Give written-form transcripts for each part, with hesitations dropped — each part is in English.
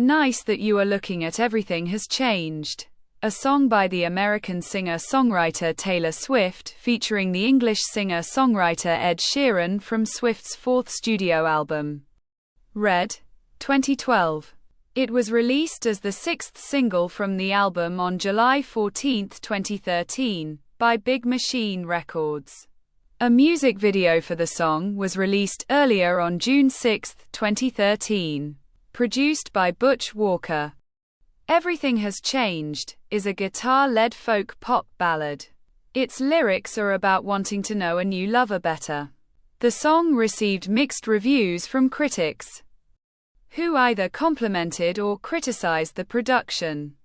Nice that you are looking at Everything Has Changed, a song by the American singer-songwriter Taylor Swift featuring the English singer-songwriter Ed Sheeran from Swift's fourth studio album, Red, 2012. It was released as the sixth single from the album on July 14, 2013, by Big Machine Records. A music video for the song was released earlier on June 6, 2013. Produced by Butch Walker. Everything Has Changed is a guitar-led folk pop ballad. Its lyrics are about wanting to know a new lover better. The song received mixed reviews from critics, who either complimented or criticized the production.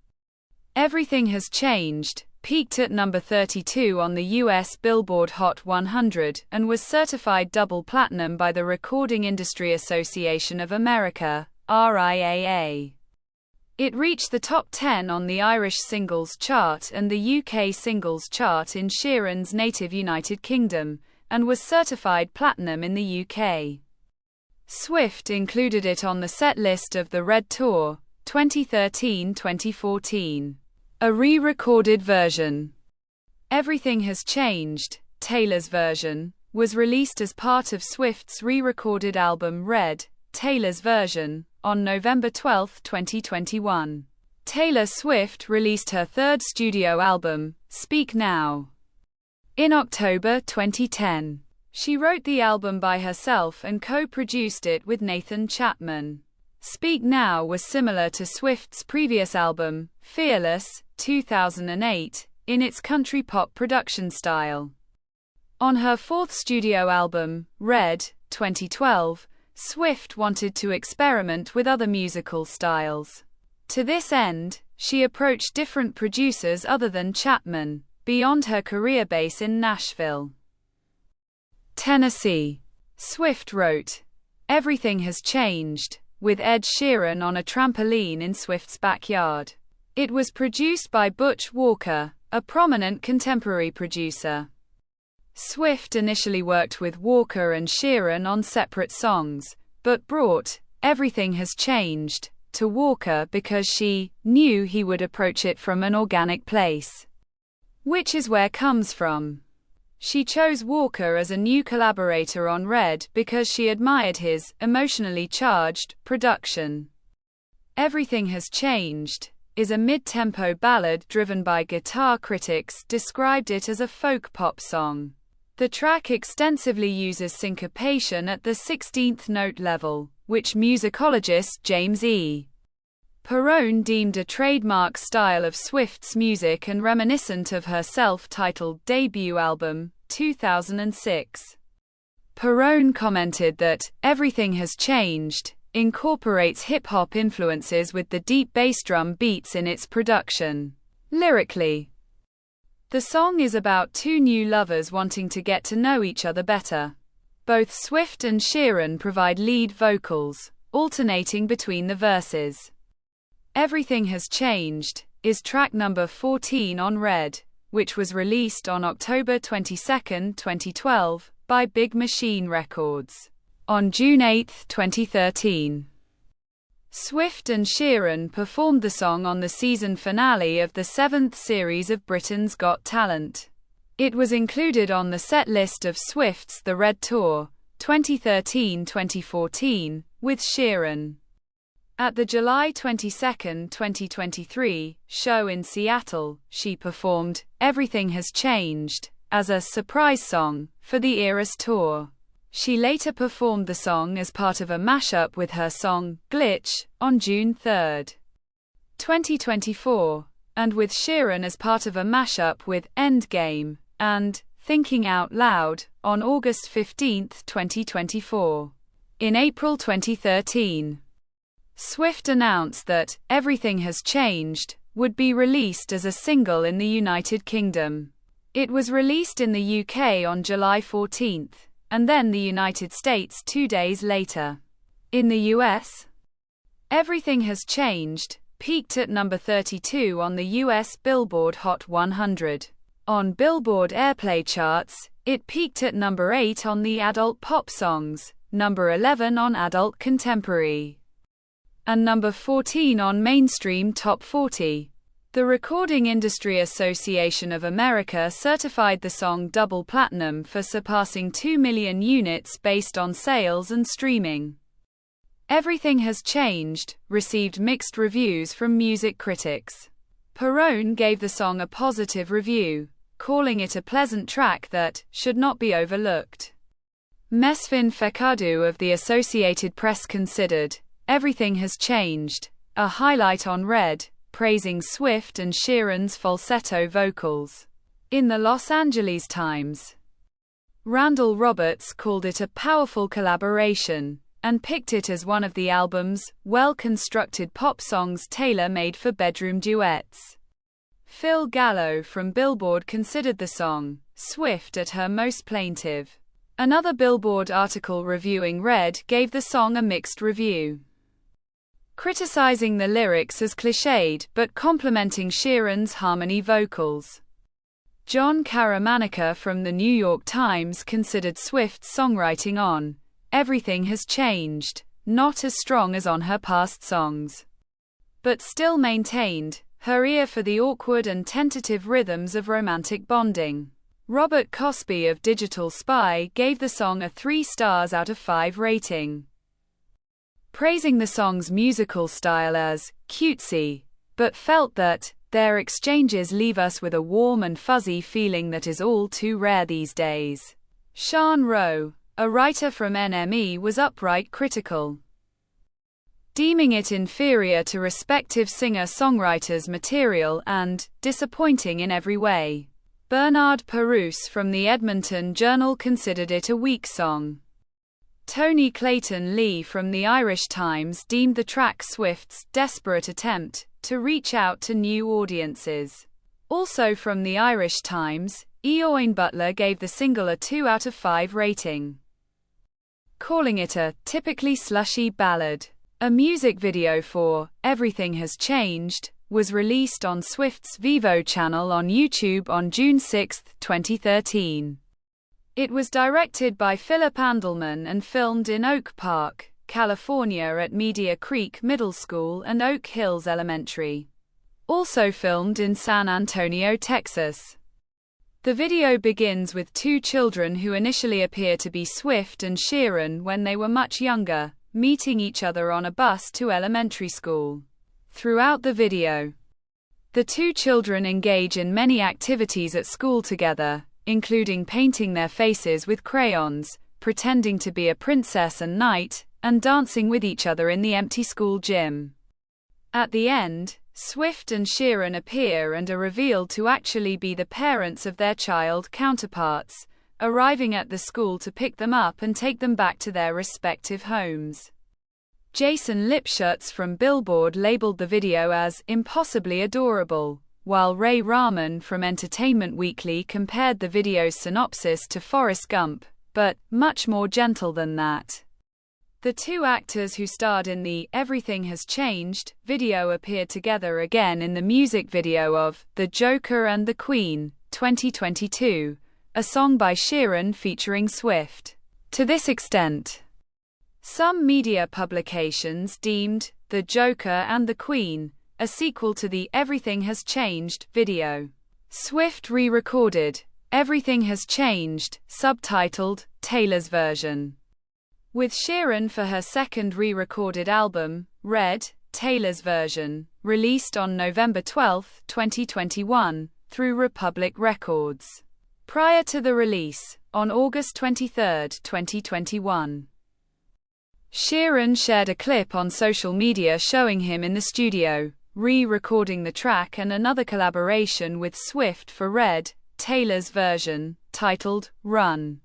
Everything Has Changed peaked at number 32 on the US Billboard Hot 100 and was certified double platinum by the Recording Industry Association of America, RIAA. It reached the top 10 on the Irish Singles Chart and the UK Singles Chart in Sheeran's native United Kingdom, and was certified platinum in the UK. Swift included it on the set list of the Red Tour, 2013-2014. A re-recorded version, Everything Has Changed, Taylor's version, was released as part of Swift's re-recorded album Red, Taylor's version, on November 12, 2021. Taylor Swift released her third studio album, Speak Now, in October 2010. She wrote the album by herself and co-produced it with Nathan Chapman. Speak Now was similar to Swift's previous album, Fearless, 2008, in its country pop production style. On her fourth studio album, Red, 2012, Swift wanted to experiment with other musical styles. To this end, she approached different producers other than Chapman, beyond her career base in Nashville, Tennessee. Swift wrote, Everything Has Changed, with Ed Sheeran on a trampoline in Swift's backyard. It was produced by Butch Walker, a prominent contemporary producer. Swift initially worked with Walker and Sheeran on separate songs, but brought Everything Has Changed to Walker because she knew he would approach it from an organic place, which is where comes from. She chose Walker as a new collaborator on Red because she admired his emotionally charged production. Everything Has Changed is a mid-tempo ballad driven by guitar. Critics described it as a folk pop song. The track extensively uses syncopation at the 16th note level, which musicologist James E. Perrone deemed a trademark style of Swift's music and reminiscent of her self-titled debut album, 2006. Perrone commented that Everything Has Changed incorporates hip-hop influences with the deep bass drum beats in its production. Lyrically, the song is about two new lovers wanting to get to know each other better. Both Swift and Sheeran provide lead vocals, alternating between the verses. Everything Has Changed is track number 14 on Red, which was released on October 22, 2012, by Big Machine Records. On June 8, 2013. Swift and Sheeran performed the song on the season finale of the 7th series of Britain's Got Talent. It was included on the set list of Swift's The Red Tour, 2013-2014, with Sheeran. At the July 22, 2023, show in Seattle, she performed Everything Has Changed as a surprise song for the Eras Tour. She later performed the song as part of a mashup with her song, Glitch, on June 3, 2024, and with Sheeran as part of a mashup with Endgame and Thinking Out Loud, on August 15, 2024. In April 2013, Swift announced that Everything Has Changed would be released as a single in the United Kingdom. It was released in the UK on July 14, and then the United States 2 days later. In the US, Everything Has Changed peaked at number 32 on the US Billboard Hot 100. On Billboard Airplay charts, it peaked at number 8 on the Adult Pop Songs, number 11 on Adult Contemporary, and number 14 on mainstream Top 40. The Recording Industry Association of America certified the song double platinum for surpassing 2 million units based on sales and streaming. Everything Has Changed received mixed reviews from music critics. Perone gave the song a positive review, calling it a pleasant track that should not be overlooked. Mesfin Fekadu of the Associated Press considered Everything Has Changed a highlight on Red, praising Swift and Sheeran's falsetto vocals. In the Los Angeles Times, Randall Roberts called it a powerful collaboration and picked it as one of the album's well-constructed pop songs tailor-made for bedroom duets. Phil Gallo from Billboard considered the song Swift at her most plaintive. Another Billboard article reviewing Red gave the song a mixed review, criticizing the lyrics as cliched but complimenting Sheeran's harmony vocals. John Caramanica from the New York Times considered Swift's songwriting on Everything Has Changed not as strong as on her past songs, but still maintained her ear for the awkward and tentative rhythms of romantic bonding. Robert Cosby of Digital Spy gave the song a 3 stars out of 5 rating, praising the song's musical style as cutesy, but felt that their exchanges leave us with a warm and fuzzy feeling that is all too rare these days. Sean Rowe, a writer from NME, was outright critical, deeming it inferior to respective singer-songwriters' material and disappointing in every way. Bernard Perouse from the Edmonton Journal considered it a weak song. Tony Clayton Lee from the Irish Times deemed the track Swift's desperate attempt to reach out to new audiences. Also from the Irish Times, Eoin Butler gave the single a 2 out of 5 rating, calling it a typically slushy ballad. A music video for Everything Has Changed was released on Swift's Vevo channel on YouTube on June 6, 2013. It was directed by Philip Andelman and filmed in Oak Park, California at Media Creek Middle School and Oak Hills Elementary. Also filmed in San Antonio, Texas. The video begins with 2 children who initially appear to be Swift and Sheeran when they were much younger, meeting each other on a bus to elementary school. Throughout the video, the 2 children engage in many activities at school together, including painting their faces with crayons, pretending to be a princess and knight, and dancing with each other in the empty school gym. At the end, Swift and Sheeran appear and are revealed to actually be the parents of their child counterparts, arriving at the school to pick them up and take them back to their respective homes. Jason Lipschutz from Billboard labeled the video as impossibly adorable, while Ray Rahman from Entertainment Weekly compared the video's synopsis to Forrest Gump, but much more gentle than that. The 2 actors who starred in the Everything Has Changed video appeared together again in the music video of The Joker and the Queen, 2022, a song by Sheeran featuring Swift. To this extent, some media publications deemed The Joker and the Queen a sequel to the Everything Has Changed video. Swift re-recorded Everything Has Changed, subtitled Taylor's Version, with Sheeran for her second re-recorded album, Red, Taylor's Version, released on November 12, 2021, through Republic Records. Prior to the release, on August 23, 2021, Sheeran shared a clip on social media showing him in the studio, re-recording the track, and another collaboration with Swift for Red, Taylor's Version, titled Run.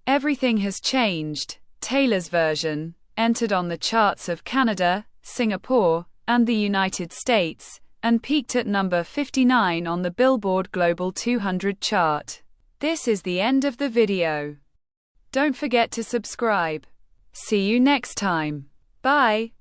Everything Has Changed, Taylor's Version, entered on the charts of Canada, Singapore, and the United States, and peaked at number 59 on the Billboard Global 200 chart. This is the end of the video. Don't forget to subscribe. See you next time. Bye.